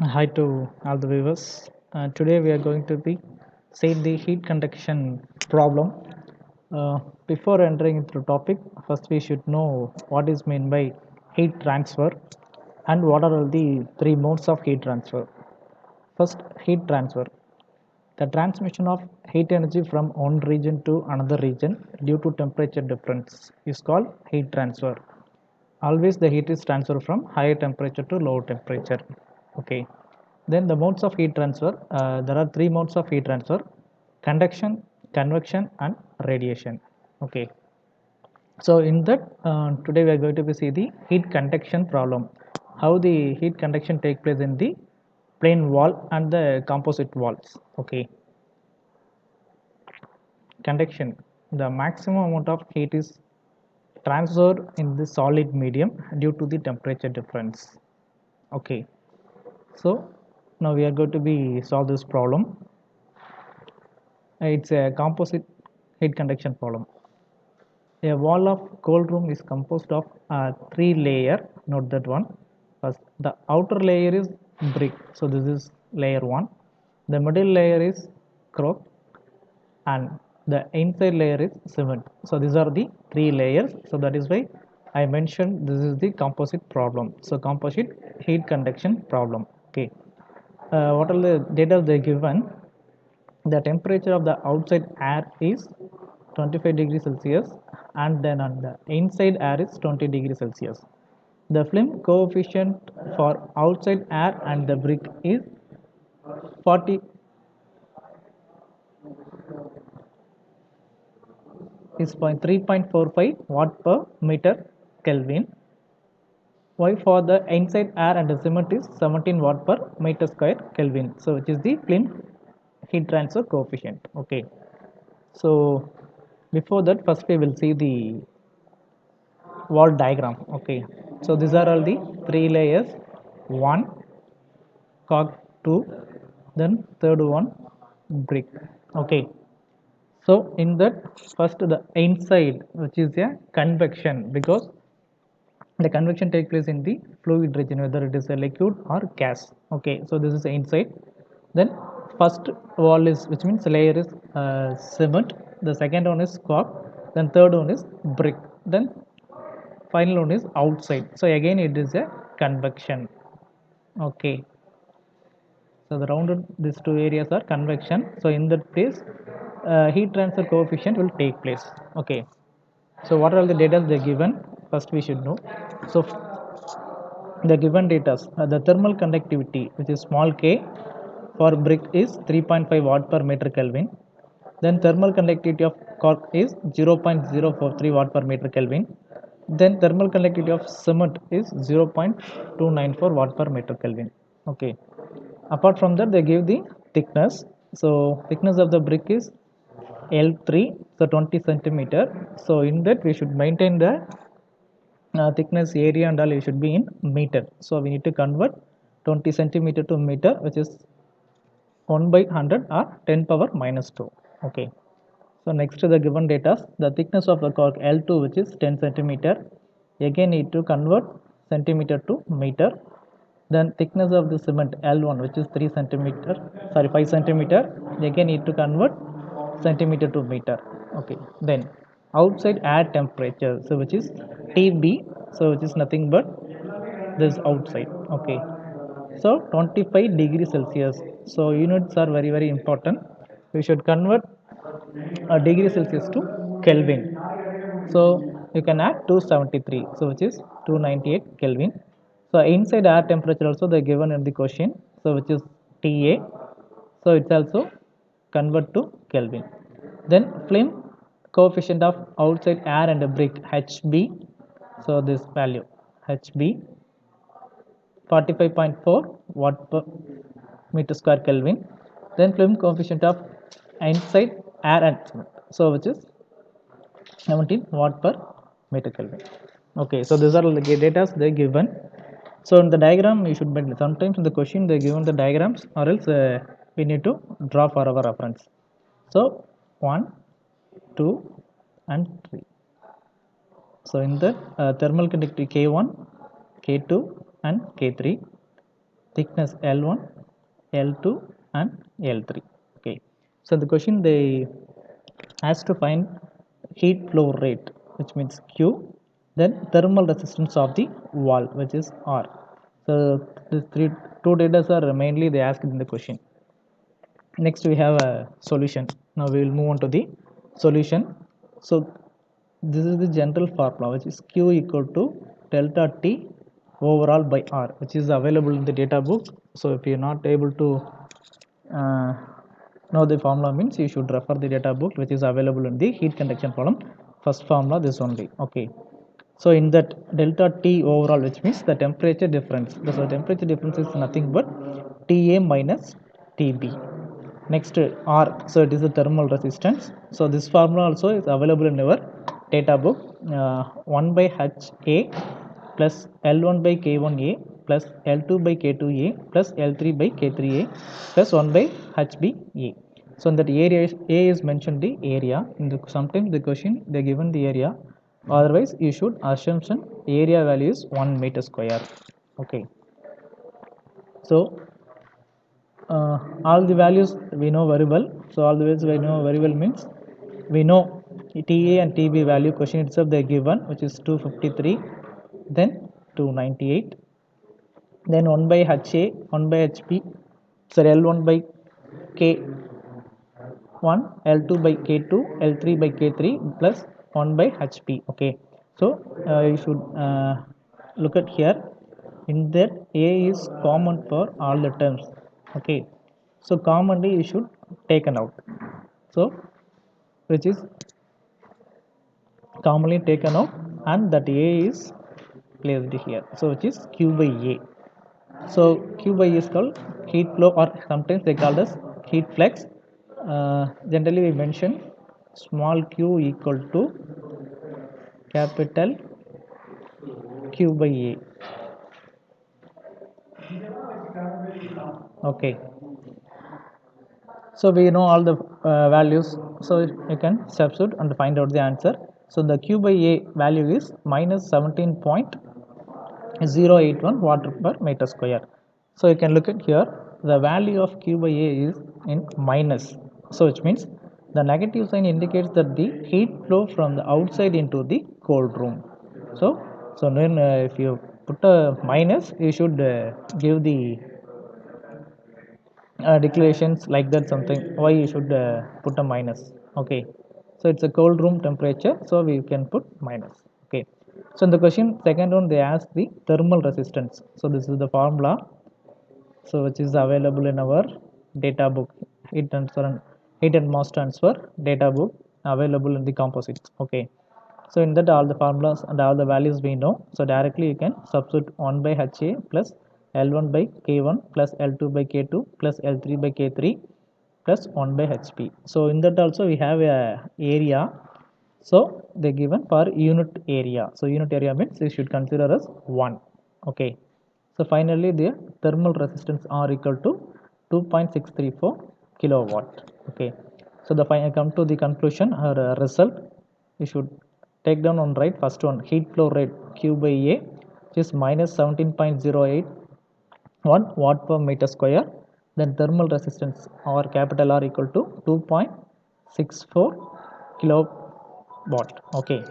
Hi to all the viewers. Today we are going to be say the heat conduction problem. Uh, Before entering into the topic, first we should know what is meant by heat transfer and what are all the three modes of heat transfer. First, heat transfer. The transmission of heat energy from one region to another region due to temperature difference is called heat transfer. Always the heat is transferred from higher temperature to lower temperature. Okay. Then the modes of heat transfer, there are three modes of heat transfer: conduction, convection and radiation. Okay. So in that, today we are going to be see the heat conduction problem, how the heat conduction take place in the plain wall and the composite walls. Okay. Conduction, the maximum amount of heat is transferred in the solid medium due to the temperature difference. Okay, so now we are going to be solve this problem. It's a composite heat conduction problem. A wall of cold room is composed of three layer. Note that one. First, the outer layer is brick, so this is layer one. The middle layer is cork, and the inside layer is cement. So these are the three layers. So that is why I mentioned this is the composite problem. So composite heat conduction problem. Okay. What are the data they given? The temperature of the outside air is 25 degrees Celsius, and then on the inside air is 20 degrees Celsius. The flame coefficient for outside air and the brick is 40 is 3.45 watt per meter Kelvin. Why for the inside air and the cement is 17 watt per meter square Kelvin. So which is the flame heat transfer coefficient. Okay. So before that, first we will see the wall diagram. Okay, so these are all the three layers: one cork, two, then third one brick. Okay, so in that, first the inside, which is a convection, because the convection take place in the fluid region, whether it is a liquid or gas. Okay, so this is the inside. Then first wall is, which means layer is cement, the second one is cork, then third one is brick, then final one is outside. So again it is a convection. Okay, so the rounded these two areas are convection. So in that place, heat transfer coefficient will take place. Okay, so what are all the data they given? First we should know. So the given data, the thermal conductivity, which is small k, for brick is 3.5 watt per meter Kelvin. Then thermal conductivity of cork is 0.043 watt per meter Kelvin. Then thermal conductivity of cement is 0.294 watt per meter Kelvin. Okay. Apart from that, they give the thickness. So thickness of the brick is L3, so 20 centimeter. So in that we should maintain the thickness, area and all, you should be in meter. So we need to convert 20 centimeter to meter, which is 1 by 100 or 10 power minus 2. Okay. So next to the given data, the thickness of the cork L2, which is 10 centimeter, again need to convert centimeter to meter. Then thickness of the cement L1, which is 3 centimeter, sorry 5 centimeter, again need to convert centimeter to meter. Okay. Then outside air temperature, so which is TB, so which is nothing but this outside. Okay, so 25 degrees Celsius. So units are very very important. We should convert a degree Celsius to Kelvin. So you can add 273, so which is 298 Kelvin. So inside air temperature also they given in the question, so which is TA. So it's also convert to Kelvin. Then flame coefficient of outside air and a brick HB. So this value HB 45.4 watt per meter square Kelvin. Then flame coefficient of inside air and cement, so which is 17 watt per meter Kelvin. Okay, so these are all the data they given. So in the diagram you should make, sometimes in the question they given the diagrams, or else we need to draw for our reference. So 1, 2 and 3. So in the thermal conductivity K1, K2 and K3. thickness L1, L2 and L3. Okay, so the question they ask to find heat flow rate, which means Q, then thermal resistance of the wall, which is R. So these two data are mainly they asked in the question. Next we have a solution. Now we will move on to the solution. So this is the general formula, which is Q equal to delta T overall by R, which is available in the data book. So if you are not able to uh, know the formula, means you should refer the data book, which is available in the heat conduction column. First formula this only. Okay, so in that delta T overall, which means the temperature difference. So the temperature difference is nothing but Ta minus Tb. Next R, so it is the thermal resistance. So this formula also is available in our data book. 1 by Ha plus L1 by K1A plus L2 by K2A plus L3 by K3A plus 1 by HBA. So in that area, A is mentioned the area. In the sometimes the question they given the area. Otherwise, you should assumption area value is 1 meter square. Okay. So all the values we know very well. So all the values we know very well means we know Ta and Tb value. Question itself they given, which is 253, then 298, then 1 by Ha, 1 by Hp, sorry, L1 by K1, L2 by K2, L3 by K3 plus 1 by Hp. Okay, so you should look at here. In that A is common for all the terms. Okay, so commonly you should taken out. So which is commonly taken out, and that A is placed here. So which is Q by A. So Q by A is called heat flow, or sometimes they call as heat flux. Generally we mention small q equal to capital Q by A. Okay, so we know all the values, so you can substitute and find out the answer. So the Q by A value is minus 17.081 watt per meter square. So you can look at here, the value of Q by A is in minus, so which means the negative sign indicates that the heat flow from the outside into the cold room. So then if you put a minus, you should give the declarations like that, something why you should put a minus. Okay, so it's a cold room temperature, so we can put minus. Okay, so in the question second one they ask the thermal resistance. So this is the formula, so which is available in our data book, heat and mass transfer data book, available in the composite. Okay, so in that all the formulas and all the values we know, so directly you can substitute 1 by Ha plus L1 by K1 plus L2 by K2 plus L3 by K3 plus 1 by Hp. So in that also we have a area, so they given for unit area. So unit area means you should consider as 1. Okay, so finally the thermal resistance R equal to 2.634 kilowatt. Okay, so the final come to the conclusion or result. You should take down on right. First one, heat flow rate Q by A, which is minus 17.081 watt per meter square. Then thermal resistance or capital R equal to 2.64 kilowatt. Okay,